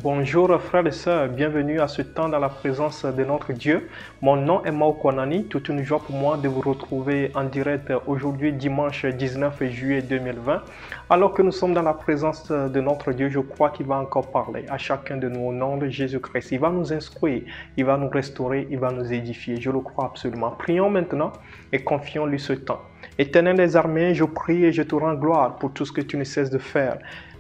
Bonjour frères et sœurs, bienvenue à ce temps dans la présence de notre Dieu. Mon nom est Mao Kwanani, toute une joie pour moi de vous retrouver en direct aujourd'hui dimanche 19 juillet 2020. Alors que nous sommes dans la présence de notre Dieu, je crois qu'il va encore parler à chacun de nous au nom de Jésus-Christ. Il va nous instruire, il va nous restaurer, il va nous édifier, je le crois absolument. Prions maintenant et confions-lui ce temps. Éternel des armées, je prie et je te rends gloire pour tout ce que tu ne cesses de faire.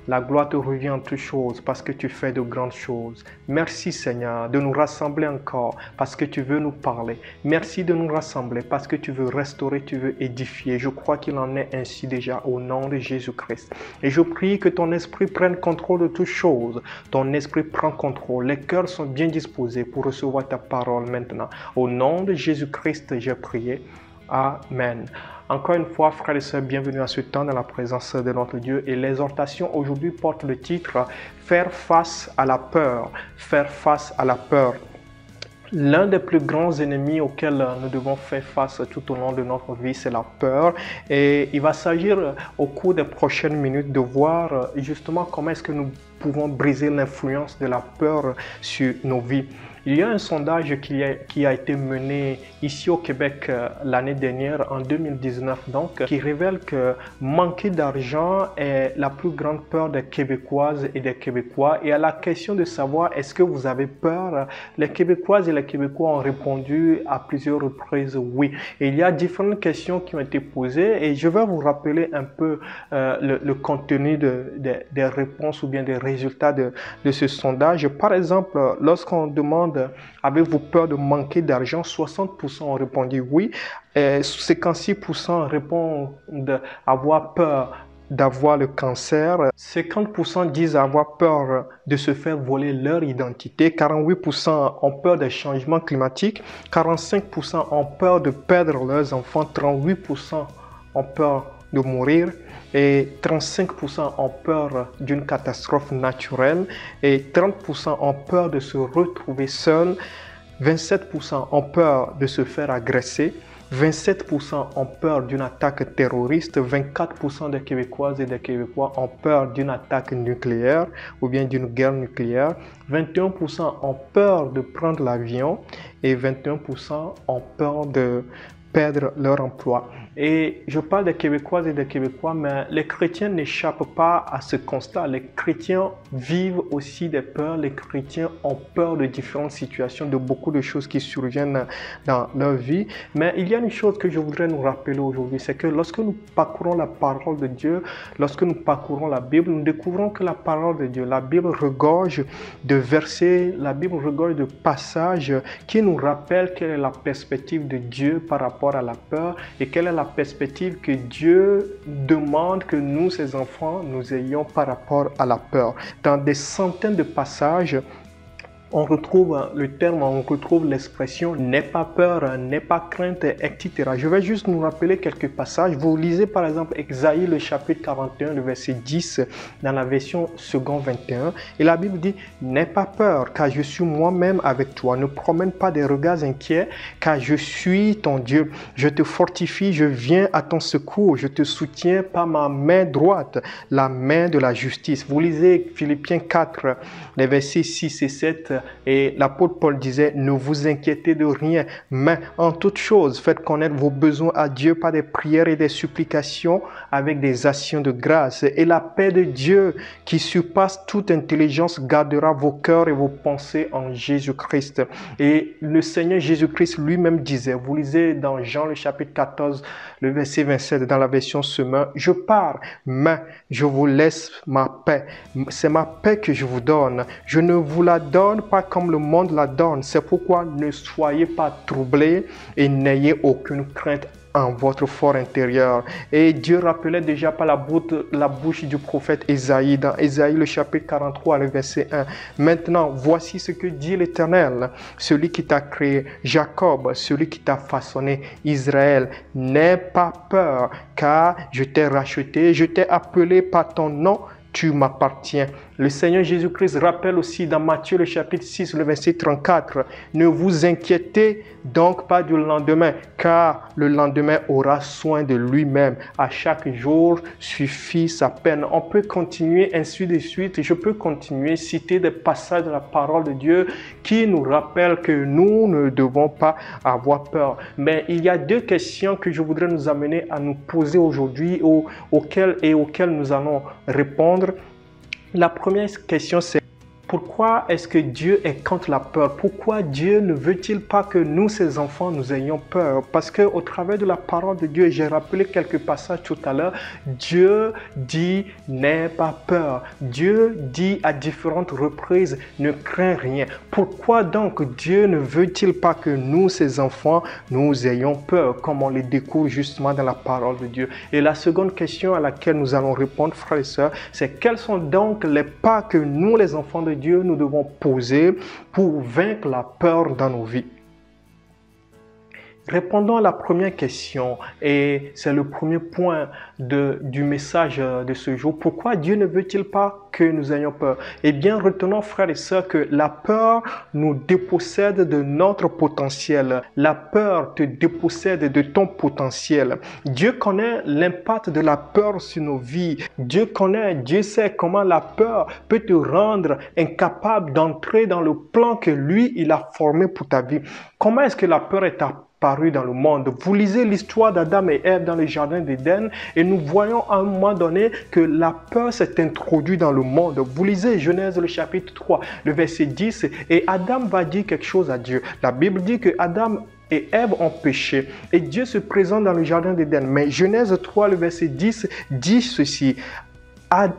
La gloire te revient en toutes choses parce que tu fais de grandes choses. Merci Seigneur de nous rassembler encore parce que tu veux nous parler. Merci de nous rassembler parce que tu veux restaurer, tu veux édifier. Je crois qu'il en est ainsi déjà au nom de Jésus-Christ. Et je prie que ton esprit prenne contrôle de toutes choses. Ton esprit prend contrôle. Les cœurs sont bien disposés pour recevoir ta parole maintenant. Au nom de Jésus-Christ, j'ai prié. Amen. Encore une fois, frères et sœurs, bienvenue à ce temps dans la présence de notre Dieu. Et l'exhortation aujourd'hui porte le titre « Faire face à la peur ». Faire face à la peur. L'un des plus grands ennemis auxquels nous devons faire face tout au long de notre vie, c'est la peur. Et il va s'agir au cours des prochaines minutes de voir justement comment est-ce que nous pouvons briser l'influence de la peur sur nos vies. Il y a un sondage qui a été mené ici au Québec l'année dernière, en 2019, donc, qui révèle que manquer d'argent est la plus grande peur des Québécoises et des Québécois. Et à la question de savoir est-ce que vous avez peur, les Québécoises et les Québécois ont répondu à plusieurs reprises oui. Et il y a différentes questions qui ont été posées et je vais vous rappeler un peu le contenu des réponses ou bien des résultats de ce sondage. Par exemple, lorsqu'on demande avez-vous peur de manquer d'argent, 60% ont répondu oui, et 56% répondent avoir peur d'avoir le cancer, 50% disent avoir peur de se faire voler leur identité, 48% ont peur des changements climatiques, 45% ont peur de perdre leurs enfants, 38% ont peur de mourir et 35% ont peur d'une catastrophe naturelle et 30% ont peur de se retrouver seuls, 27% ont peur de se faire agresser, 27% ont peur d'une attaque terroriste, 24% des Québécoises et des Québécois ont peur d'une attaque nucléaire ou bien d'une guerre nucléaire, 21% ont peur de prendre l'avion et 21% ont peur de perdre leur emploi. Et je parle des Québécoises et des Québécois, mais les chrétiens n'échappent pas à ce constat. Les chrétiens vivent aussi des peurs. Les chrétiens ont peur de différentes situations, de beaucoup de choses qui surviennent dans leur vie. Mais il y a une chose que je voudrais nous rappeler aujourd'hui, c'est que lorsque nous parcourons la parole de Dieu, lorsque nous parcourons la Bible, nous découvrons que la parole de Dieu, la Bible regorge de versets, la Bible regorge de passages qui nous rappellent quelle est la perspective de Dieu par rapport à la peur et quelle est la perspective que Dieu demande que nous, ses enfants, nous ayons par rapport à la peur. Dans des centaines de passages, on retrouve le terme, on retrouve l'expression « n'aie pas peur, n'aie pas crainte », etc. Je vais juste nous rappeler quelques passages. Vous lisez par exemple Esaïe, le chapitre 41, le verset 10, dans la version second 21. Et la Bible dit « N'aie pas peur, car je suis moi-même avec toi. Ne promène pas des regards inquiets, car je suis ton Dieu. Je te fortifie, je viens à ton secours. Je te soutiens par ma main droite, la main de la justice. » Vous lisez Philippiens 4, les versets 6 et 7. Et l'apôtre Paul disait, ne vous inquiétez de rien, mais en toute chose, faites connaître vos besoins à Dieu par des prières et des supplications avec des actions de grâce. Et la paix de Dieu qui surpasse toute intelligence gardera vos cœurs et vos pensées en Jésus-Christ. Et le Seigneur Jésus-Christ lui-même disait, vous lisez dans Jean le chapitre 14, le verset 27 dans la version Semeur, je pars, mais je vous laisse ma paix. C'est ma paix que je vous donne. Je ne vous la donne pas comme le monde la donne. C'est pourquoi ne soyez pas troublés et n'ayez aucune crainte en votre fort intérieur. Et Dieu rappelait déjà par la bouche du prophète Esaïe, dans Esaïe le chapitre 43, le verset 1. Maintenant, voici ce que dit l'Éternel, celui qui t'a créé, Jacob, celui qui t'a façonné, Israël. N'aie pas peur, car je t'ai racheté, je t'ai appelé par ton nom, tu m'appartiens. Le Seigneur Jésus-Christ rappelle aussi dans Matthieu le chapitre 6, le verset 34, « Ne vous inquiétez donc pas du lendemain, car le lendemain aura soin de lui-même. À chaque jour suffit sa peine. » On peut continuer ainsi de suite. Je peux continuer, citer des passages de la parole de Dieu qui nous rappellent que nous ne devons pas avoir peur. Mais il y a deux questions que je voudrais nous amener à nous poser aujourd'hui, auxquelles nous allons répondre. La première question, c'est: pourquoi est-ce que Dieu est contre la peur? Pourquoi Dieu ne veut-il pas que nous, ses enfants, nous ayons peur? Parce qu'au travers de la parole de Dieu, j'ai rappelé quelques passages tout à l'heure, Dieu dit « n'aie pas peur ». Dieu dit à différentes reprises « ne crains rien ». Pourquoi donc Dieu ne veut-il pas que nous, ses enfants, nous ayons peur, comme on les découvre justement dans la parole de Dieu? Et la seconde question à laquelle nous allons répondre, frères et sœurs, c'est: quels sont donc les pas que nous, les enfants de Dieu, nous devons poser pour vaincre la peur dans nos vies? Répondons à la première question, et c'est le premier point du message de ce jour. Pourquoi Dieu ne veut-il pas que nous ayons peur? Eh bien, retenons, frères et sœurs, que la peur nous dépossède de notre potentiel. La peur te dépossède de ton potentiel. Dieu connaît l'impact de la peur sur nos vies. Dieu sait comment la peur peut te rendre incapable d'entrer dans le plan que lui, il a formé pour ta vie. Comment est-ce que la peur est apparue dans le monde? Vous lisez l'histoire d'Adam et Ève dans le jardin d'Éden et nous voyons à un moment donné que la peur s'est introduite dans le monde. Vous lisez Genèse le chapitre 3, le verset 10, et Adam va dire quelque chose à Dieu. La Bible dit que Adam et Ève ont péché et Dieu se présente dans le jardin d'Éden. Mais Genèse 3, le verset 10 dit ceci: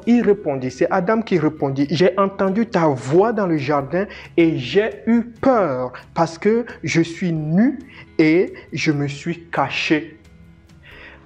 il répondit, c'est Adam qui répondit: j'ai entendu ta voix dans le jardin et j'ai eu peur parce que je suis nu et je me suis caché.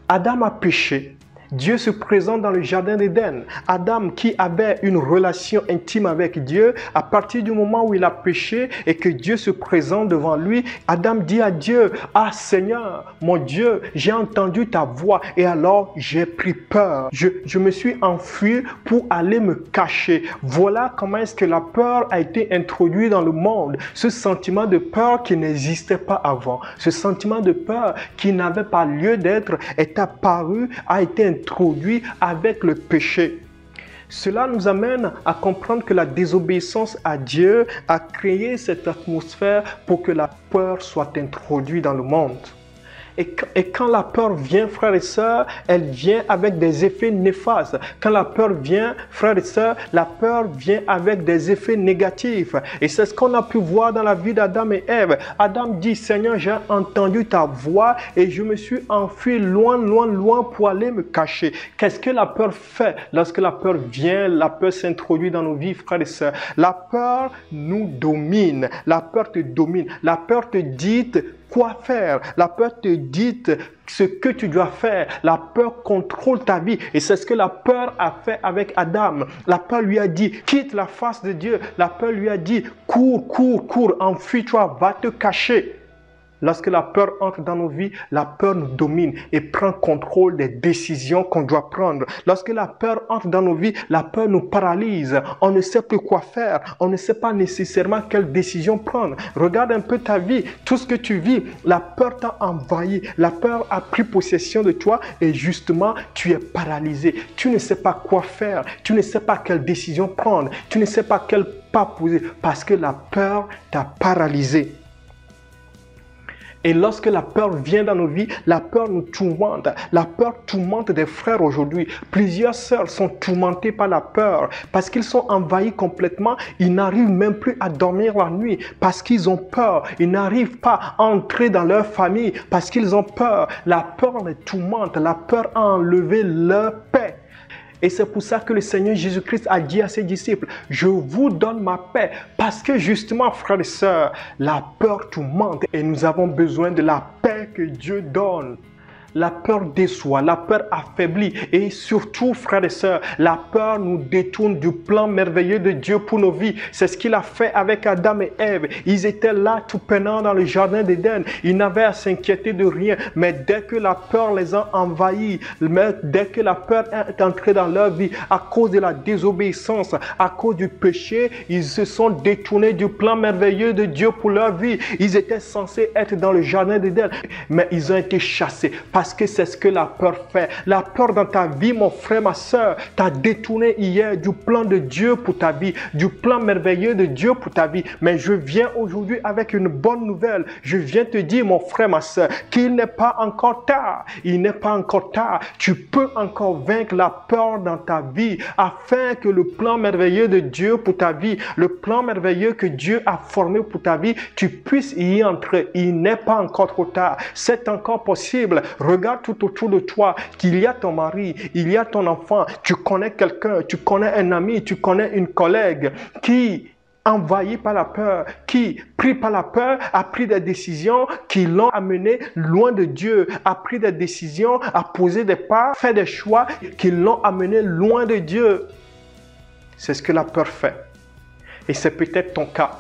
Adam a péché. Dieu se présente dans le jardin d'Éden. Adam, qui avait une relation intime avec Dieu, à partir du moment où il a péché et que Dieu se présente devant lui, Adam dit à Dieu: ah Seigneur, mon Dieu, j'ai entendu ta voix et alors j'ai pris peur. Je me suis enfui pour aller me cacher. Voilà comment est-ce que la peur a été introduite dans le monde. Ce sentiment de peur qui n'existait pas avant, ce sentiment de peur qui n'avait pas lieu d'être, est apparu, a été introduit avec le péché. Cela nous amène à comprendre que la désobéissance à Dieu a créé cette atmosphère pour que la peur soit introduite dans le monde. Et quand la peur vient, frères et sœurs, elle vient avec des effets néfastes. Quand la peur vient, frères et sœurs, la peur vient avec des effets négatifs. Et c'est ce qu'on a pu voir dans la vie d'Adam et Ève. Adam dit: Seigneur, j'ai entendu ta voix et je me suis enfui loin, loin, loin pour aller me cacher. Qu'est-ce que la peur fait? Lorsque la peur vient, la peur s'introduit dans nos vies, frères et sœurs. La peur nous domine. La peur te domine. La peur te dit quoi faire. La peur te dit ce que tu dois faire. La peur contrôle ta vie. Et c'est ce que la peur a fait avec Adam. La peur lui a dit: quitte la face de Dieu. La peur lui a dit: cours, cours, cours, enfuis-toi, va te cacher. Lorsque la peur entre dans nos vies, la peur nous domine et prend contrôle des décisions qu'on doit prendre. Lorsque la peur entre dans nos vies, la peur nous paralyse. On ne sait plus quoi faire. On ne sait pas nécessairement quelle décision prendre. Regarde un peu ta vie. Tout ce que tu vis, la peur t'a envahi. La peur a pris possession de toi et justement, tu es paralysé. Tu ne sais pas quoi faire. Tu ne sais pas quelle décision prendre. Tu ne sais pas quel pas poser parce que la peur t'a paralysé. Et lorsque la peur vient dans nos vies, la peur nous tourmente. La peur tourmente des frères aujourd'hui. Plusieurs sœurs sont tourmentées par la peur parce qu'ils sont envahis complètement. Ils n'arrivent même plus à dormir la nuit parce qu'ils ont peur. Ils n'arrivent pas à entrer dans leur famille parce qu'ils ont peur. La peur les tourmente. La peur a enlevé leur paix. Et c'est pour ça que le Seigneur Jésus-Christ a dit à ses disciples: je vous donne ma paix. Parce que justement, frères et sœurs, la peur tourmente et nous avons besoin de la paix que Dieu donne. La peur déçoit, la peur affaiblit et surtout, frères et sœurs, la peur nous détourne du plan merveilleux de Dieu pour nos vies. C'est ce qu'il a fait avec Adam et Ève. Ils étaient là tout peinants dans le jardin d'Éden. Ils n'avaient à s'inquiéter de rien. Mais dès que la peur les a envahis, dès que la peur est entrée dans leur vie, à cause de la désobéissance, à cause du péché, ils se sont détournés du plan merveilleux de Dieu pour leur vie. Ils étaient censés être dans le jardin d'Éden, mais ils ont été chassés parce que c'est ce que la peur fait. La peur dans ta vie, mon frère, ma soeur, t'a détourné hier du plan de Dieu pour ta vie, du plan merveilleux de Dieu pour ta vie. Mais je viens aujourd'hui avec une bonne nouvelle. Je viens te dire, mon frère, ma soeur, qu'il n'est pas encore tard. Il n'est pas encore tard. Tu peux encore vaincre la peur dans ta vie afin que le plan merveilleux de Dieu pour ta vie, le plan merveilleux que Dieu a formé pour ta vie, tu puisses y entrer. Il n'est pas encore trop tard. C'est encore possible. Regarde tout autour de toi qu'il y a ton mari, il y a ton enfant, tu connais quelqu'un, tu connais un ami, tu connais une collègue qui, envahi par la peur, qui, pris par la peur, a pris des décisions qui l'ont amené loin de Dieu, a pris des décisions, a posé des pas, fait des choix qui l'ont amené loin de Dieu. C'est ce que la peur fait. Et c'est peut-être ton cas.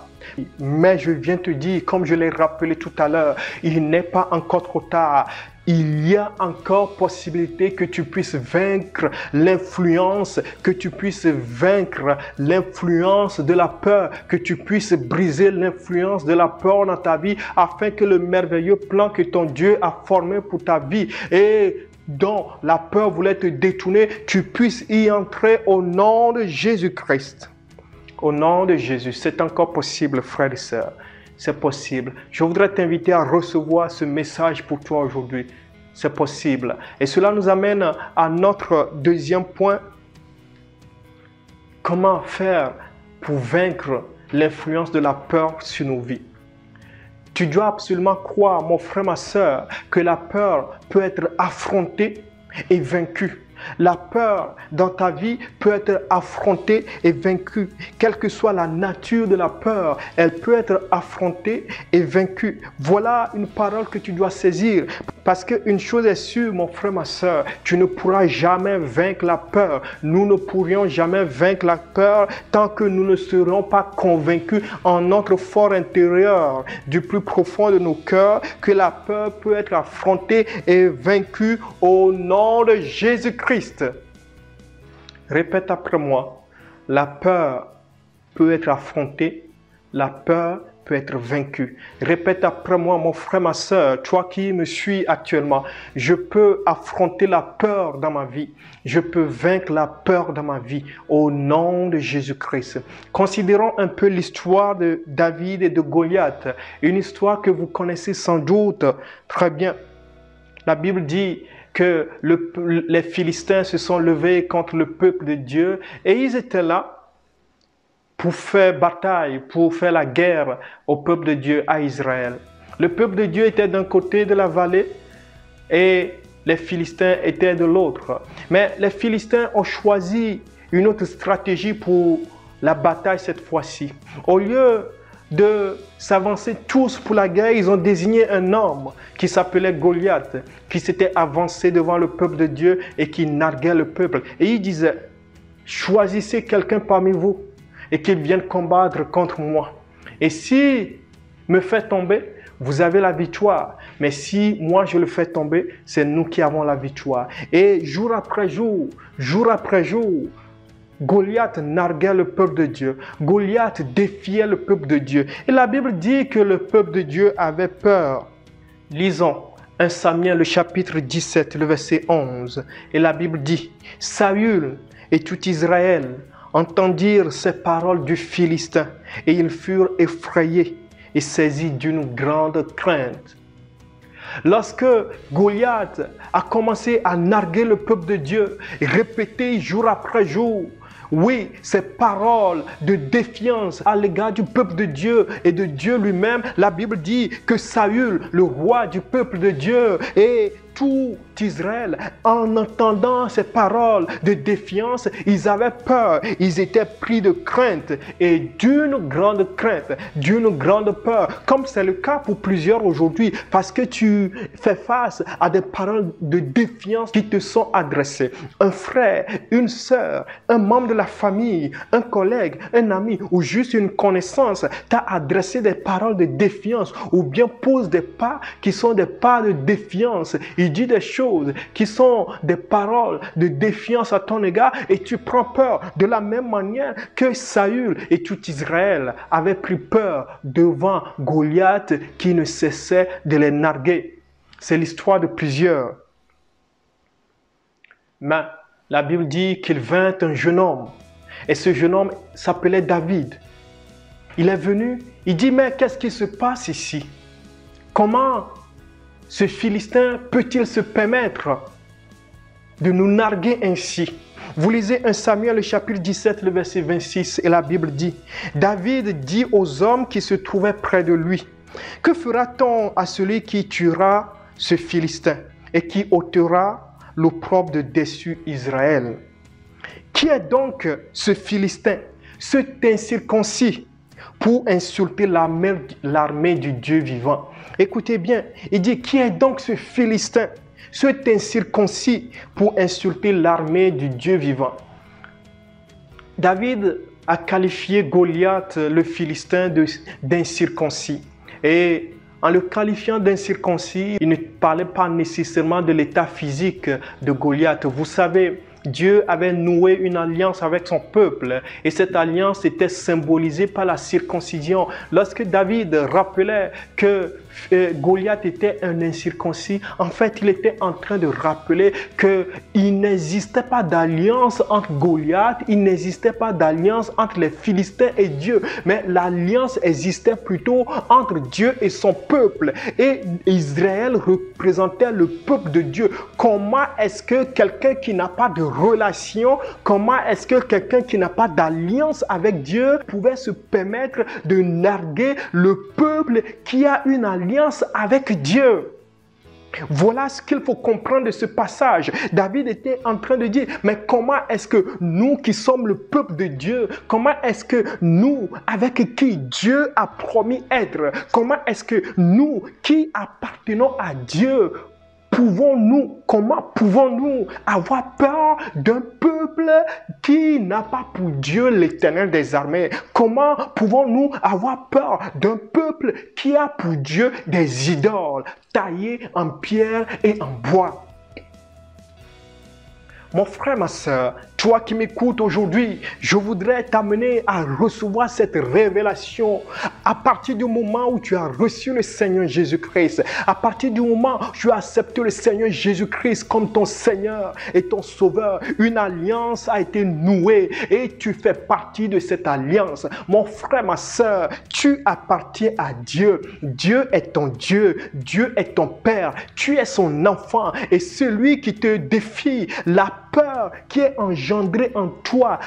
Mais je viens te dire, comme je l'ai rappelé tout à l'heure, il n'est pas encore trop tard. Il y a encore possibilité que tu puisses vaincre l'influence, que tu puisses vaincre l'influence de la peur, que tu puisses briser l'influence de la peur dans ta vie afin que le merveilleux plan que ton Dieu a formé pour ta vie et dont la peur voulait te détourner, tu puisses y entrer au nom de Jésus-Christ. Au nom de Jésus, c'est encore possible, frères et sœurs. C'est possible. Je voudrais t'inviter à recevoir ce message pour toi aujourd'hui. C'est possible. Et cela nous amène à notre deuxième point. Comment faire pour vaincre l'influence de la peur sur nos vies? Tu dois absolument croire, mon frère, ma sœur, que la peur peut être affrontée et vaincue. La peur dans ta vie peut être affrontée et vaincue. Quelle que soit la nature de la peur, elle peut être affrontée et vaincue. Voilà une parole que tu dois saisir. Parce qu'une chose est sûre, mon frère, ma soeur, tu ne pourras jamais vaincre la peur. Nous ne pourrions jamais vaincre la peur tant que nous ne serons pas convaincus en notre fort intérieur, du plus profond de nos cœurs, que la peur peut être affrontée et vaincue au nom de Jésus-Christ. Répète après moi, la peur peut être affrontée, la peur peut être vaincue. Répète après moi, mon frère, ma soeur, toi qui me suis actuellement, je peux affronter la peur dans ma vie. Je peux vaincre la peur dans ma vie au nom de Jésus-Christ. Considérons un peu l'histoire de David et de Goliath, une histoire que vous connaissez sans doute très bien. La Bible dit que les Philistins se sont levés contre le peuple de Dieu et ils étaient là pour faire bataille, pour faire la guerre au peuple de Dieu, à Israël. Le peuple de Dieu était d'un côté de la vallée et les Philistins étaient de l'autre. Mais les Philistins ont choisi une autre stratégie pour la bataille cette fois-ci. Au lieu de s'avancer tous pour la guerre, ils ont désigné un homme qui s'appelait Goliath, qui s'était avancé devant le peuple de Dieu et qui narguait le peuple. Et il disait, choisissez quelqu'un parmi vous et qu'il vienne combattre contre moi. Et s'il me fait tomber, vous avez la victoire. Mais si moi je le fais tomber, c'est nous qui avons la victoire. Et jour après jour, Goliath narguait le peuple de Dieu. Goliath défiait le peuple de Dieu. Et la Bible dit que le peuple de Dieu avait peur. Lisons 1 Samuel, le chapitre 17, le verset 11. Et la Bible dit, Saül et tout Israël entendirent ces paroles du Philistin, et ils furent effrayés et saisis d'une grande crainte. Lorsque Goliath a commencé à narguer le peuple de Dieu, répéter jour après jour, oui, ces paroles de défiance à l'égard du peuple de Dieu et de Dieu lui-même, la Bible dit que Saül, le roi du peuple de Dieu, et tout Israël, en entendant ces paroles de défiance, ils avaient peur, ils étaient pris de crainte et d'une grande crainte, d'une grande peur, comme c'est le cas pour plusieurs aujourd'hui, parce que tu fais face à des paroles de défiance qui te sont adressées. Un frère, une sœur, un membre de la famille, un collègue, un ami ou juste une connaissance t'a adressé des paroles de défiance ou bien pose des pas qui sont des pas de défiance. Il dit des choses qui sont des paroles de défiance à ton égard et tu prends peur de la même manière que Saül et tout Israël avaient pris peur devant Goliath qui ne cessait de les narguer. C'est l'histoire de plusieurs. Mais la Bible dit qu'il vint un jeune homme et ce jeune homme s'appelait David. Il est venu, il dit, mais qu'est-ce qui se passe ici? Comment ce Philistin peut-il se permettre de nous narguer ainsi? Vous lisez 1 Samuel, le chapitre 17, le verset 26, et la Bible dit, David dit aux hommes qui se trouvaient près de lui, que fera-t-on à celui qui tuera ce Philistin et qui ôtera l'opprobre de dessus Israël? Qui est donc ce Philistin, cet incirconcis, pour insulter l'armée du Dieu vivant? Écoutez bien, il dit, qui est donc ce Philistin, cet incirconcis, pour insulter l'armée du Dieu vivant? David a qualifié Goliath, le Philistin, d'incirconcis. Et en le qualifiant d'incirconcis, il ne parlait pas nécessairement de l'état physique de Goliath. Vous savez, Dieu avait noué une alliance avec son peuple et cette alliance était symbolisée par la circoncision. Lorsque David rappelait que Goliath était un incirconcis, en fait, il était en train de rappeler qu'il n'existait pas d'alliance entre Goliath, il n'existait pas d'alliance entre les Philistins et Dieu, mais l'alliance existait plutôt entre Dieu et son peuple. Et Israël représentait le peuple de Dieu. Comment est-ce que quelqu'un qui n'a pas de relation, comment est-ce que quelqu'un qui n'a pas d'alliance avec Dieu pouvait se permettre de narguer le peuple qui a une alliance avec Dieu? Voilà ce qu'il faut comprendre de ce passage. David était en train de dire, mais comment est-ce que nous qui sommes le peuple de Dieu, comment est-ce que nous, avec qui Dieu a promis être, comment est-ce que nous qui appartenons à Dieu, comment pouvons-nous avoir peur d'un peuple qui n'a pas pour Dieu l'Éternel des armées? Comment pouvons-nous avoir peur d'un peuple qui a pour Dieu des idoles taillées en pierre et en bois? Mon frère, ma soeur, toi qui m'écoutes aujourd'hui, je voudrais t'amener à recevoir cette révélation à partir du moment où tu as reçu le Seigneur Jésus-Christ, à partir du moment où tu as accepté le Seigneur Jésus-Christ comme ton Seigneur et ton Sauveur. Une alliance a été nouée et tu fais partie de cette alliance. Mon frère, ma soeur, tu appartiens à Dieu. Dieu est ton Dieu. Dieu est ton Père. Tu es son enfant et celui qui te défie, la peur qui est engendrée en toi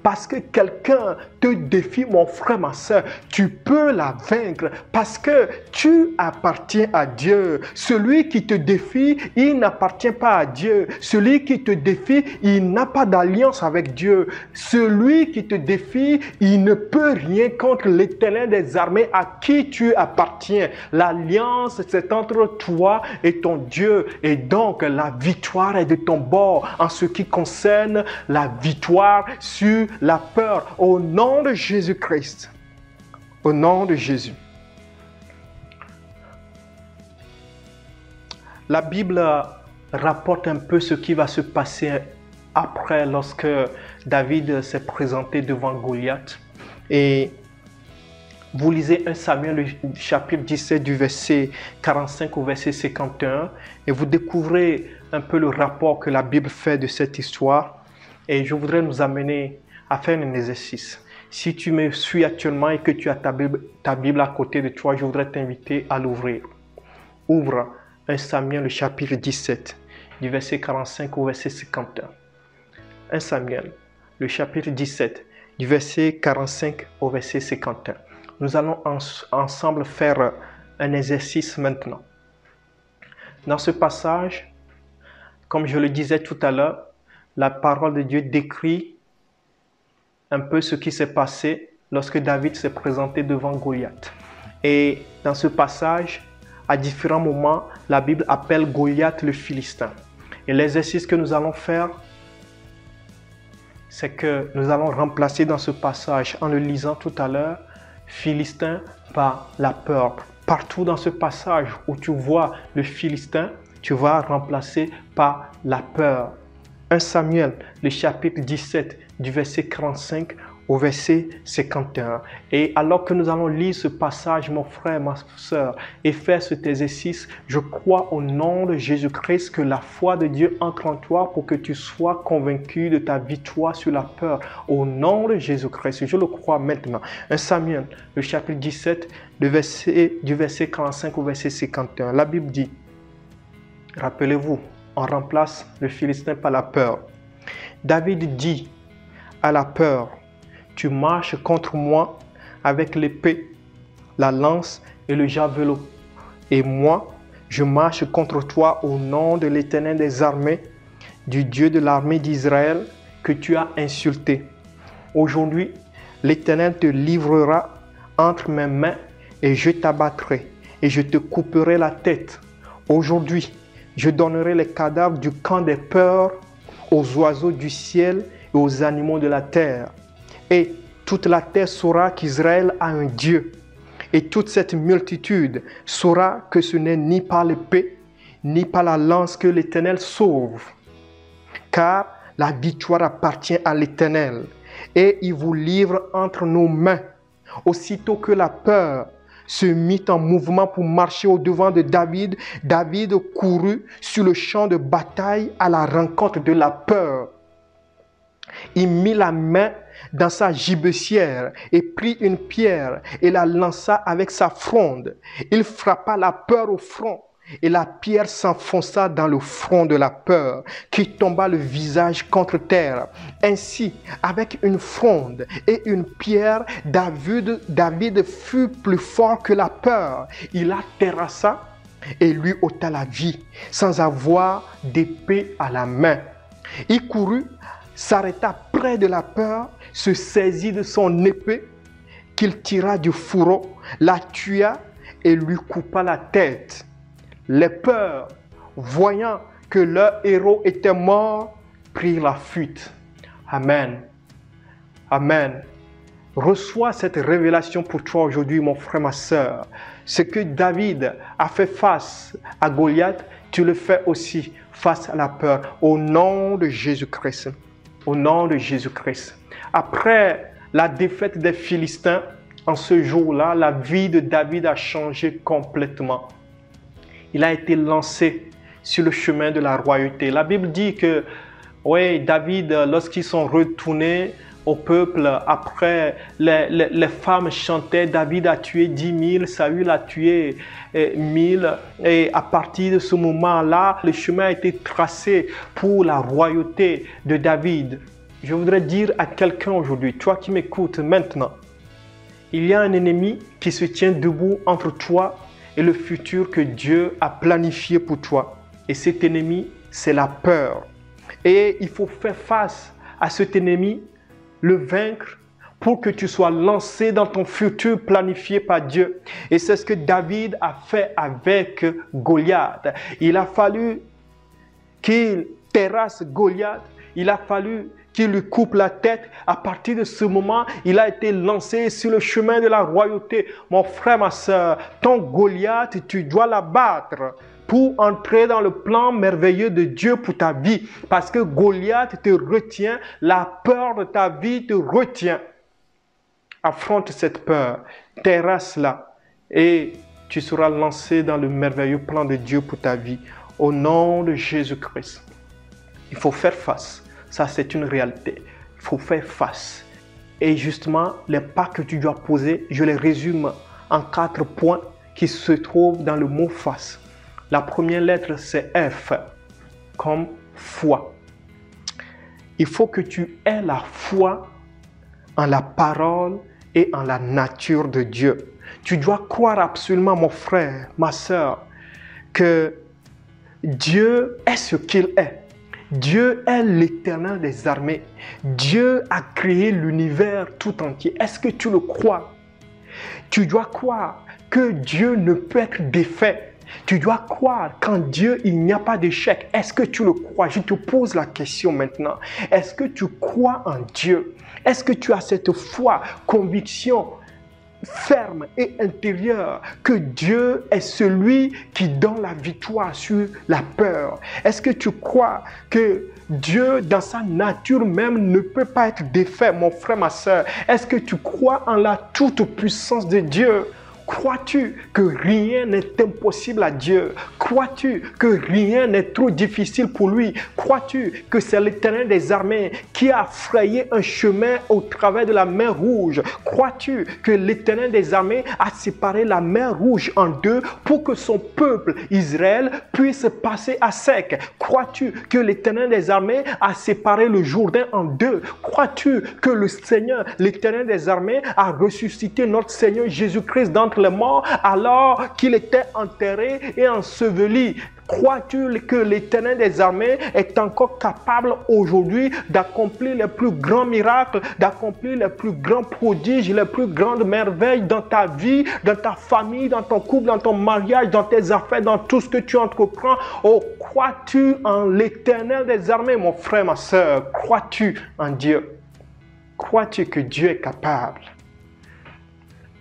parce que quelqu'un te défie, mon frère, ma soeur, tu peux la vaincre parce que tu appartiens à Dieu. Celui qui te défie, il n'appartient pas à Dieu. Celui qui te défie, il n'a pas d'alliance avec Dieu. Celui qui te défie, il ne peut rien contre l'Éternel des armées à qui tu appartiens. L'alliance, c'est entre toi et ton Dieu. Et donc, la victoire est de ton bord en ce qui concerne la victoire sur la peur. Au nom de Jésus-Christ. Au nom de Jésus. La Bible rapporte un peu ce qui va se passer après lorsque David s'est présenté devant Goliath. Et vous lisez 1 Samuel, le chapitre 17 du verset 45 au verset 51 et vous découvrez un peu le rapport que la Bible fait de cette histoire. Et je voudrais nous amener à faire un exercice. Si tu me suis actuellement et que tu as ta Bible à côté de toi, je voudrais t'inviter à l'ouvrir. Ouvre 1 Samuel, le chapitre 17, du verset 45 au verset 51. 1 Samuel, le chapitre 17, du verset 45 au verset 51. Nous allons ensemble faire un exercice maintenant. Dans ce passage, Comme je le disais tout à l'heure, la parole de Dieu décrit un peu ce qui s'est passé lorsque David s'est présenté devant Goliath. Et dans ce passage, à différents moments, la Bible appelle Goliath le Philistin. Et l'exercice que nous allons faire, c'est que nous allons remplacer dans ce passage, en le lisant tout à l'heure, Philistin par la peur. Partout dans ce passage où tu vois le Philistin, tu vas remplacer par la peur. 1 Samuel, le chapitre 17, du verset 45 au verset 51. Et alors que nous allons lire ce passage, mon frère, ma soeur, et faire cet exercice, je crois au nom de Jésus-Christ que la foi de Dieu entre en toi pour que tu sois convaincu de ta victoire sur la peur. Au nom de Jésus-Christ, je le crois maintenant. 1 Samuel, le chapitre 17, du verset 45 au verset 51. La Bible dit, rappelez-vous, on remplace le Philistin par la peur. David dit à la peur, tu marches contre moi avec l'épée, la lance et le javelot. Et moi, je marche contre toi au nom de l'Éternel des armées, du Dieu de l'armée d'Israël que tu as insulté. Aujourd'hui, l'Éternel te livrera entre mes mains et je t'abattrai et je te couperai la tête. Aujourd'hui, je donnerai les cadavres du camp des peurs aux oiseaux du ciel et aux animaux de la terre. Et toute la terre saura qu'Israël a un Dieu. Et toute cette multitude saura que ce n'est ni par l'épée, ni par la lance que l'Éternel sauve. Car la victoire appartient à l'Éternel. Et il vous livre entre nos mains. Aussitôt que la peur se mit en mouvement pour marcher au-devant de David, David courut sur le champ de bataille à la rencontre de la peur. Il mit la main dans sa gibecière et prit une pierre et la lança avec sa fronde. Il frappa la peur au front et la pierre s'enfonça dans le front de la peur qui tomba le visage contre terre. Ainsi, avec une fronde et une pierre, David fut plus fort que la peur. Il la terrassa et lui ôta la vie sans avoir d'épée à la main. Il courut, s'arrêta près de la peur, se saisit de son épée qu'il tira du fourreau, la tua et lui coupa la tête. Les peurs, voyant que leur héros était mort, prirent la fuite. Amen. Amen. Reçois cette révélation pour toi aujourd'hui, mon frère, ma soeur. Ce que David a fait face à Goliath, tu le fais aussi face à la peur. Au nom de Jésus-Christ. Au nom de Jésus-Christ. Après la défaite des Philistins, en ce jour-là, la vie de David a changé complètement. Il a été lancé sur le chemin de la royauté. La Bible dit que, oui, David, lorsqu'ils sont retournés au peuple, après les femmes chantaient, David a tué 10 000, Saül a tué 1000. Et à partir de ce moment-là, le chemin a été tracé pour la royauté de David. Je voudrais dire à quelqu'un aujourd'hui, toi qui m'écoutes maintenant, il y a un ennemi qui se tient debout entre toi et le futur que Dieu a planifié pour toi. Et cet ennemi, c'est la peur. Et il faut faire face à cet ennemi, le vaincre, pour que tu sois lancé dans ton futur planifié par Dieu. Et c'est ce que David a fait avec Goliath. Il a fallu qu'il terrasse Goliath. Il a fallu qu'il lui coupe la tête. À partir de ce moment, il a été lancé sur le chemin de la royauté. Mon frère, ma soeur, ton Goliath, tu dois l'abattre pour entrer dans le plan merveilleux de Dieu pour ta vie. Parce que Goliath te retient, la peur de ta vie te retient. Affronte cette peur, terrasse-la et tu seras lancé dans le merveilleux plan de Dieu pour ta vie. Au nom de Jésus-Christ. Il faut faire face. Ça, c'est une réalité. Il faut faire face. Et justement, les pas que tu dois poser, je les résume en 4 points qui se trouvent dans le mot face. La première lettre, c'est F, comme foi. Il faut que tu aies la foi en la parole et en la nature de Dieu. Tu dois croire absolument, mon frère, ma soeur, que Dieu est ce qu'il est. Dieu est l'Éternel des armées. Dieu a créé l'univers tout entier. Est-ce que tu le crois? Tu dois croire que Dieu ne peut être défait. Tu dois croire qu'en Dieu, il n'y a pas d'échec. Est-ce que tu le crois? Je te pose la question maintenant. Est-ce que tu crois en Dieu? Est-ce que tu as cette foi, conviction ferme et intérieure que Dieu est celui qui donne la victoire sur la peur? Est-ce que tu crois que Dieu, dans sa nature même, ne peut pas être défait, mon frère, ma soeur? Est-ce que tu crois en la toute-puissance de Dieu? Crois-tu que rien n'est impossible à Dieu? Crois-tu que rien n'est trop difficile pour lui? Crois-tu que c'est l'Éternel des armées qui a frayé un chemin au travers de la mer Rouge? Crois-tu que l'Éternel des armées a séparé la mer Rouge en deux pour que son peuple, Israël, puisse passer à sec? Crois-tu que l'Éternel des armées a séparé le Jourdain en deux? Crois-tu que le Seigneur, l'Éternel des armées, a ressuscité notre Seigneur Jésus-Christ d'entre les morts alors qu'il était enterré et enseveli? Crois-tu que l'Éternel des armées est encore capable aujourd'hui d'accomplir les plus grands miracles, d'accomplir les plus grands prodiges, les plus grandes merveilles dans ta vie, dans ta famille, dans ton couple, dans ton mariage, dans tes affaires, dans tout ce que tu entreprends? Oh, crois-tu en l'Éternel des armées, mon frère, ma soeur? Crois-tu en Dieu? Crois-tu que Dieu est capable?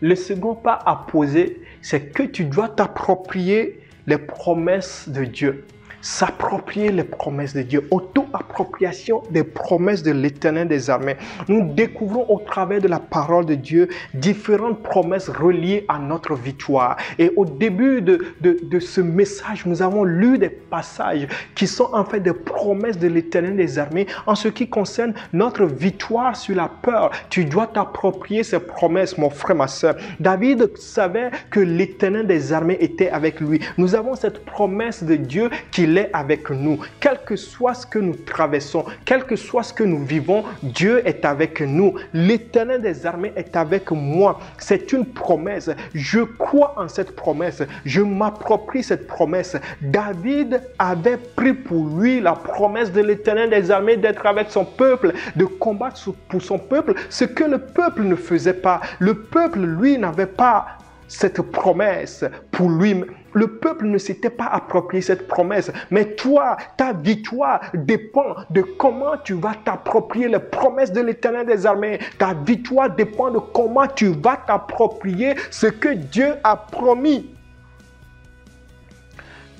Le second pas à poser, c'est que tu dois t'approprier les promesses de Dieu. S'approprier les promesses de Dieu. Auto-appropriation des promesses de l'Éternel des armées. Nous découvrons au travers de la parole de Dieu différentes promesses reliées à notre victoire. Et au début de ce message, nous avons lu des passages qui sont en fait des promesses de l'Éternel des armées en ce qui concerne notre victoire sur la peur. Tu dois t'approprier ces promesses, mon frère, ma soeur. David savait que l'Éternel des armées était avec lui. Nous avons cette promesse de Dieu qu'il est avec nous. Quel que soit ce que nous traversons, quel que soit ce que nous vivons, Dieu est avec nous. L'Éternel des armées est avec moi. C'est une promesse. Je crois en cette promesse. Je m'approprie cette promesse. David avait pris pour lui la promesse de l'Éternel des armées d'être avec son peuple, de combattre pour son peuple, ce que le peuple ne faisait pas. Le peuple, lui, n'avait pas cette promesse pour lui. Le peuple ne s'était pas approprié cette promesse. Mais toi, ta victoire dépend de comment tu vas t'approprier les promesses de l'Éternel des armées. Ta victoire dépend de comment tu vas t'approprier ce que Dieu a promis.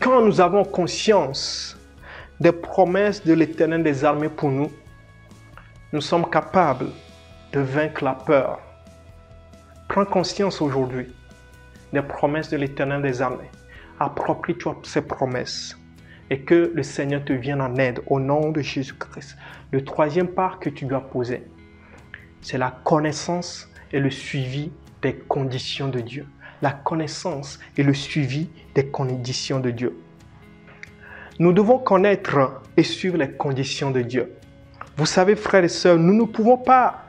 Quand nous avons conscience des promesses de l'Éternel des armées pour nous, nous sommes capables de vaincre la peur. Prends conscience aujourd'hui des promesses de l'Éternel des armées. Approprie-toi ces promesses et que le Seigneur te vienne en aide au nom de Jésus-Christ. Le troisième pas que tu dois poser, c'est la connaissance et le suivi des conditions de Dieu. La connaissance et le suivi des conditions de Dieu. Nous devons connaître et suivre les conditions de Dieu. Vous savez, frères et sœurs, nous ne pouvons pas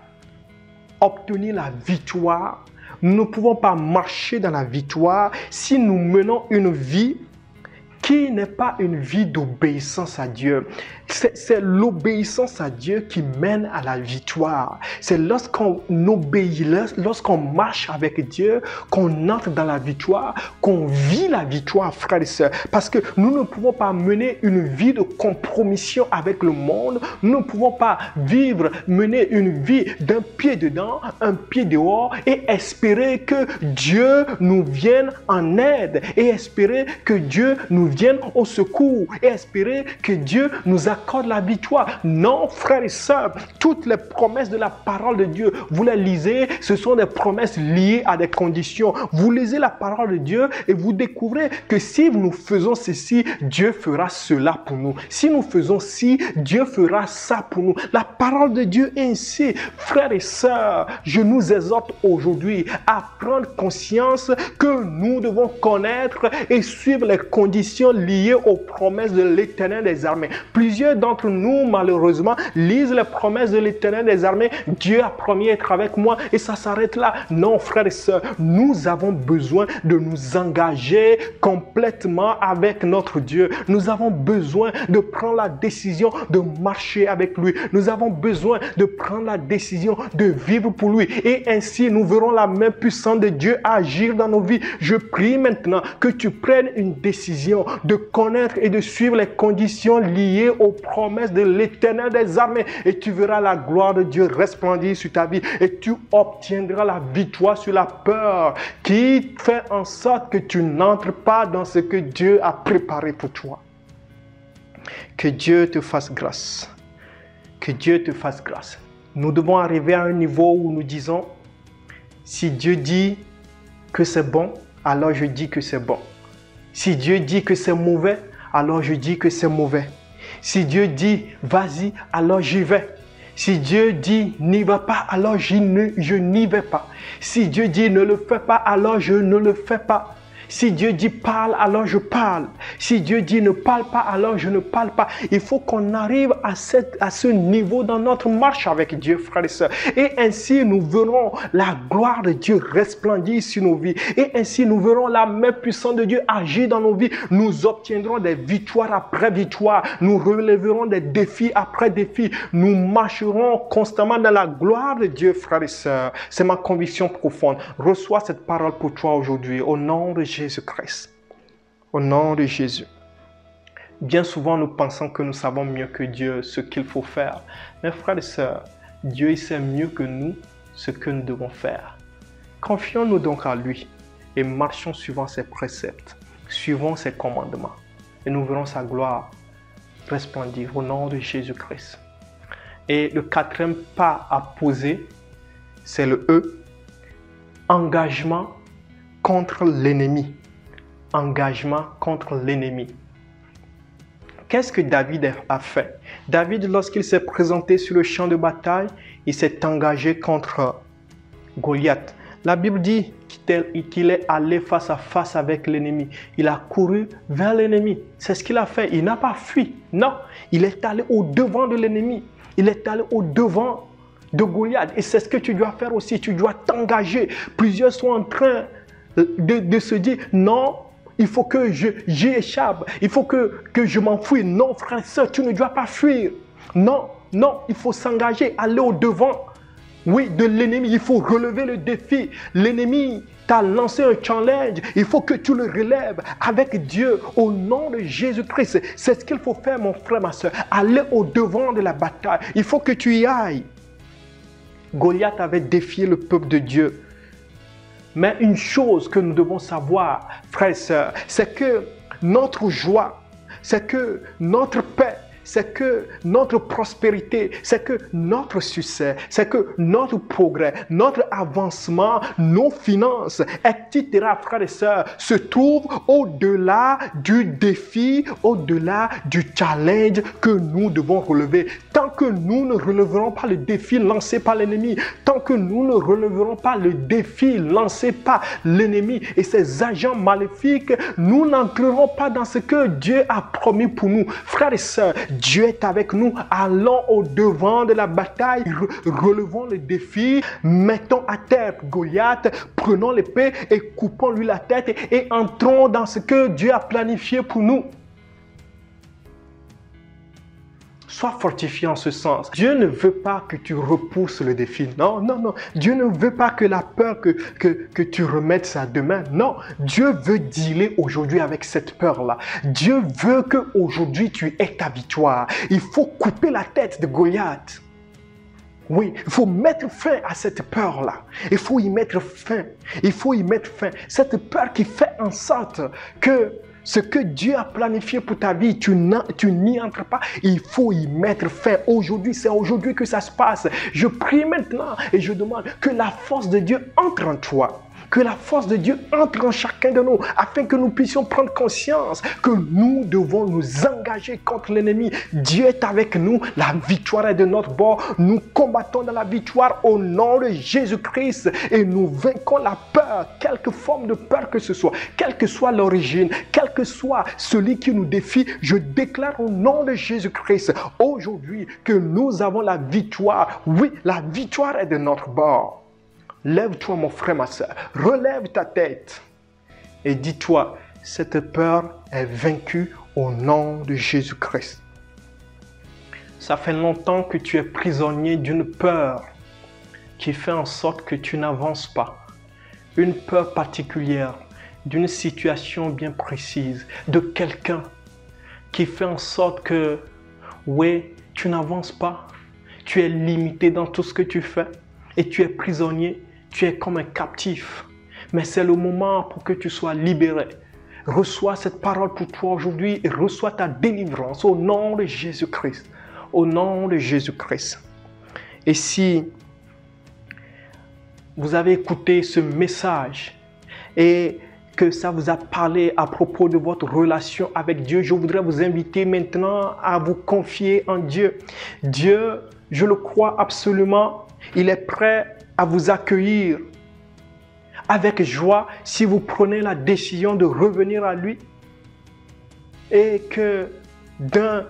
obtenir la victoire. Nous ne pouvons pas marcher dans la victoire si nous menons une vie qui n'est pas une vie d'obéissance à Dieu. C'est l'obéissance à Dieu qui mène à la victoire. C'est lorsqu'on obéit, lorsqu'on marche avec Dieu, qu'on entre dans la victoire, qu'on vit la victoire, frères et sœurs. Parce que nous ne pouvons pas mener une vie de compromission avec le monde. Nous ne pouvons pas mener une vie d'un pied dedans, un pied dehors et espérer que Dieu nous vienne en aide et espérer que Dieu nous vienne au secours et espérer que Dieu nous accorde la victoire. Non, frères et sœurs, toutes les promesses de la parole de Dieu, vous les lisez, ce sont des promesses liées à des conditions. Vous lisez la parole de Dieu et vous découvrez que si nous faisons ceci, Dieu fera cela pour nous. Si nous faisons ci, Dieu fera ça pour nous. La parole de Dieu est ainsi. Frères et sœurs, je nous exhorte aujourd'hui à prendre conscience que nous devons connaître et suivre les conditions liées aux promesses de l'Éternel des armées. Plusieurs Plusieurs d'entre nous, malheureusement, lisent les promesses de l'Éternel des armées. Dieu a promis être avec moi et ça s'arrête là. Non, frères et sœurs, nous avons besoin de nous engager complètement avec notre Dieu. Nous avons besoin de prendre la décision de marcher avec lui. Nous avons besoin de prendre la décision de vivre pour lui. Et ainsi, nous verrons la main puissante de Dieu agir dans nos vies. Je prie maintenant que tu prennes une décision de connaître et de suivre les conditions liées aux promesses de l'Éternel des armées. Et tu verras la gloire de Dieu resplendir sur ta vie. Et tu obtiendras la victoire sur la peur qui fait en sorte que tu n'entres pas dans ce que Dieu a préparé pour toi. Que Dieu te fasse grâce. Que Dieu te fasse grâce. Nous devons arriver à un niveau où nous disons, si Dieu dit que c'est bon, alors je dis que c'est bon. Si Dieu dit que c'est mauvais, alors je dis que c'est mauvais. Si Dieu dit vas-y, alors j'y vais. Si Dieu dit n'y va pas, alors je n'y vais pas. Si Dieu dit ne le fais pas, alors je ne le fais pas. Si Dieu dit parle, alors je parle. Si Dieu dit ne parle pas, alors je ne parle pas. Il faut qu'on arrive à ce niveau dans notre marche avec Dieu, frères et sœurs. Et ainsi, nous verrons la gloire de Dieu resplendir sur nos vies. Et ainsi, nous verrons la main puissante de Dieu agir dans nos vies. Nous obtiendrons des victoires après victoires. Nous relèverons des défis après défis. Nous marcherons constamment dans la gloire de Dieu, frères et sœurs. C'est ma conviction profonde. Reçois cette parole pour toi aujourd'hui, au nom de Jésus-Christ. Au nom de Jésus. Bien souvent, nous pensons que nous savons mieux que Dieu ce qu'il faut faire. Mais frères et sœurs, Dieu il sait mieux que nous ce que nous devons faire. Confions-nous donc à lui et marchons suivant ses préceptes, suivons ses commandements et nous verrons sa gloire resplendir au nom de Jésus-Christ. Et le quatrième pas à poser, c'est le E, engagement contre l'ennemi. Engagement contre l'ennemi. Qu'est-ce que David a fait? David, lorsqu'il s'est présenté sur le champ de bataille, il s'est engagé contre Goliath. La Bible dit qu'il est allé face à face avec l'ennemi. Il a couru vers l'ennemi. C'est ce qu'il a fait. Il n'a pas fui. Non, il est allé au-devant de l'ennemi. Il est allé au-devant de Goliath. Et c'est ce que tu dois faire aussi. Tu dois t'engager. Plusieurs sont en train de se dire non, il faut que j'y échappe, il faut que je m'enfuis. Non, frère et soeur, tu ne dois pas fuir. Non, non, il faut s'engager, aller au-devant. Oui, de l'ennemi, il faut relever le défi. L'ennemi t'a lancé un challenge, il faut que tu le relèves avec Dieu au nom de Jésus-Christ. C'est ce qu'il faut faire, mon frère, ma soeur. Aller au-devant de la bataille. Il faut que tu y ailles. Goliath avait défié le peuple de Dieu. Mais une chose que nous devons savoir, frères et sœurs, c'est que notre joie, c'est que notre paix, c'est que notre prospérité, c'est que notre succès, c'est que notre progrès, notre avancement, nos finances, etc., frères et sœurs, se trouvent au-delà du défi, au-delà du challenge que nous devons relever. Tant que nous ne relèverons pas le défi lancé par l'ennemi, tant que nous ne relèverons pas le défi lancé par l'ennemi et ses agents maléfiques, nous n'entrerons pas dans ce que Dieu a promis pour nous. Frères et sœurs, Dieu est avec nous. Allons au-devant de la bataille, relevons le défi, mettons à terre Goliath, prenons l'épée et coupons-lui la tête et entrons dans ce que Dieu a planifié pour nous. Sois fortifié en ce sens. Dieu ne veut pas que tu repousses le défi. Non, non, non. Dieu ne veut pas que la peur que tu remettes ça demain. Non. Dieu veut dealer aujourd'hui avec cette peur-là. Dieu veut qu'aujourd'hui tu aies ta victoire. Il faut couper la tête de Goliath. Oui, il faut mettre fin à cette peur-là. Il faut y mettre fin. Il faut y mettre fin. Cette peur qui fait en sorte que ce que Dieu a planifié pour ta vie, tu n'y entres pas. Il faut y mettre fin. Aujourd'hui, c'est aujourd'hui que ça se passe. Je prie maintenant et je demande que la force de Dieu entre en toi. Que la force de Dieu entre en chacun de nous afin que nous puissions prendre conscience que nous devons nous engager contre l'ennemi. Dieu est avec nous, la victoire est de notre bord. Nous combattons dans la victoire au nom de Jésus-Christ et nous vainquons la peur, quelque forme de peur que ce soit, quelle que soit l'origine, quel que soit celui qui nous défie. Je déclare au nom de Jésus-Christ aujourd'hui que nous avons la victoire. Oui, la victoire est de notre bord. Lève-toi mon frère, ma soeur, relève ta tête et dis-toi, cette peur est vaincue au nom de Jésus-Christ. Ça fait longtemps que tu es prisonnier d'une peur qui fait en sorte que tu n'avances pas. Une peur particulière, d'une situation bien précise, de quelqu'un qui fait en sorte que, oui, tu n'avances pas. Tu es limité dans tout ce que tu fais et tu es prisonnier. Tu es comme un captif, mais c'est le moment pour que tu sois libéré. Reçois cette parole pour toi aujourd'hui et reçois ta délivrance au nom de Jésus-Christ. Au nom de Jésus-Christ. Et si vous avez écouté ce message et que ça vous a parlé à propos de votre relation avec Dieu, je voudrais vous inviter maintenant à vous confier en Dieu. Dieu, je le crois absolument, il est prêt à vous accueillir avec joie si vous prenez la décision de revenir à lui et que d'un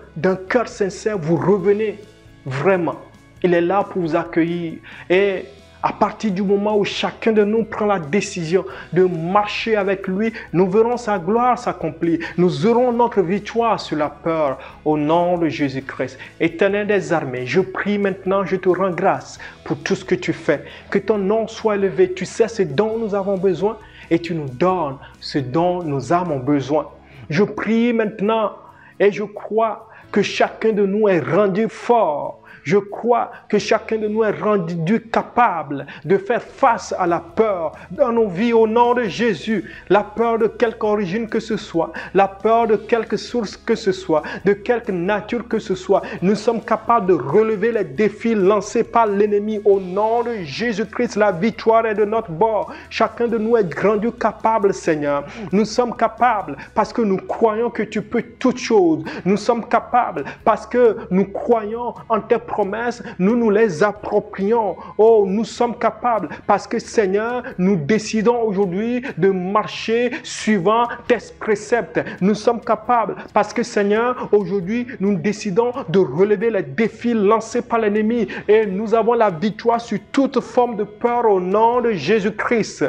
cœur sincère vous revenez vraiment. Il est là pour vous accueillir et à partir du moment où chacun de nous prend la décision de marcher avec lui, nous verrons sa gloire s'accomplir. Nous aurons notre victoire sur la peur au nom de Jésus-Christ. Éternel des armées, je prie maintenant, je te rends grâce pour tout ce que tu fais. Que ton nom soit élevé. Tu sais ce dont nous avons besoin et tu nous donnes ce dont nous avons besoin. Je prie maintenant et je crois que chacun de nous est rendu fort. Je crois que chacun de nous est rendu capable de faire face à la peur dans nos vies au nom de Jésus. La peur de quelque origine que ce soit, la peur de quelque source que ce soit, de quelque nature que ce soit. Nous sommes capables de relever les défis lancés par l'ennemi au nom de Jésus-Christ. La victoire est de notre bord. Chacun de nous est rendu capable, Seigneur. Nous sommes capables parce que nous croyons que tu peux toutes choses. Nous sommes capables parce que nous croyons en tes promesses, nous nous les approprions. Oh, nous sommes capables parce que Seigneur, nous décidons aujourd'hui de marcher suivant tes préceptes. Nous sommes capables parce que Seigneur, aujourd'hui, nous décidons de relever les défis lancés par l'ennemi et nous avons la victoire sur toute forme de peur au nom de Jésus-Christ.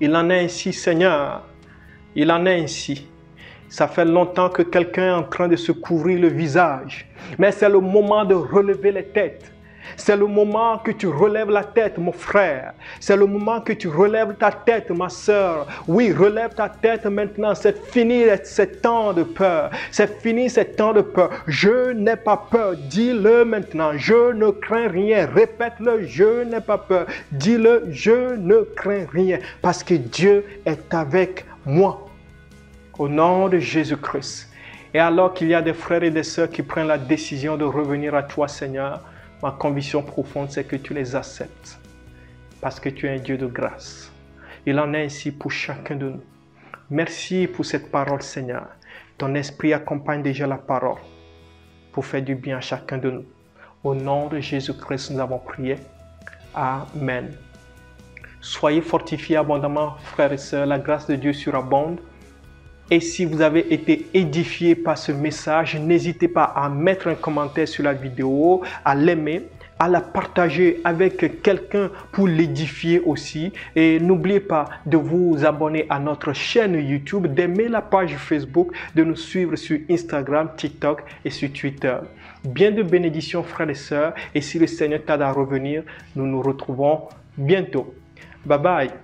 Il en est ainsi, Seigneur. Il en est ainsi. Ça fait longtemps que quelqu'un est en train de se couvrir le visage. Mais c'est le moment de relever les têtes. C'est le moment que tu relèves la tête, mon frère. C'est le moment que tu relèves ta tête, ma soeur. Oui, relève ta tête maintenant. C'est fini ces temps de peur. C'est fini ces temps de peur. Je n'ai pas peur. Dis-le maintenant. Je ne crains rien. Répète-le. Je n'ai pas peur. Dis-le. Je ne crains rien. Parce que Dieu est avec moi. Au nom de Jésus-Christ. Et alors qu'il y a des frères et des sœurs qui prennent la décision de revenir à toi, Seigneur, ma conviction profonde, c'est que tu les acceptes. Parce que tu es un Dieu de grâce. Il en est ainsi pour chacun de nous. Merci pour cette parole, Seigneur. Ton esprit accompagne déjà la parole pour faire du bien à chacun de nous. Au nom de Jésus-Christ, nous avons prié. Amen. Soyez fortifiés abondamment, frères et sœurs. La grâce de Dieu surabonde. Et si vous avez été édifié par ce message, n'hésitez pas à mettre un commentaire sur la vidéo, à l'aimer, à la partager avec quelqu'un pour l'édifier aussi. Et n'oubliez pas de vous abonner à notre chaîne YouTube, d'aimer la page Facebook, de nous suivre sur Instagram, TikTok et sur Twitter. Bien de bénédictions, frères et sœurs. Et si le Seigneur t'aide à revenir, nous nous retrouvons bientôt. Bye bye.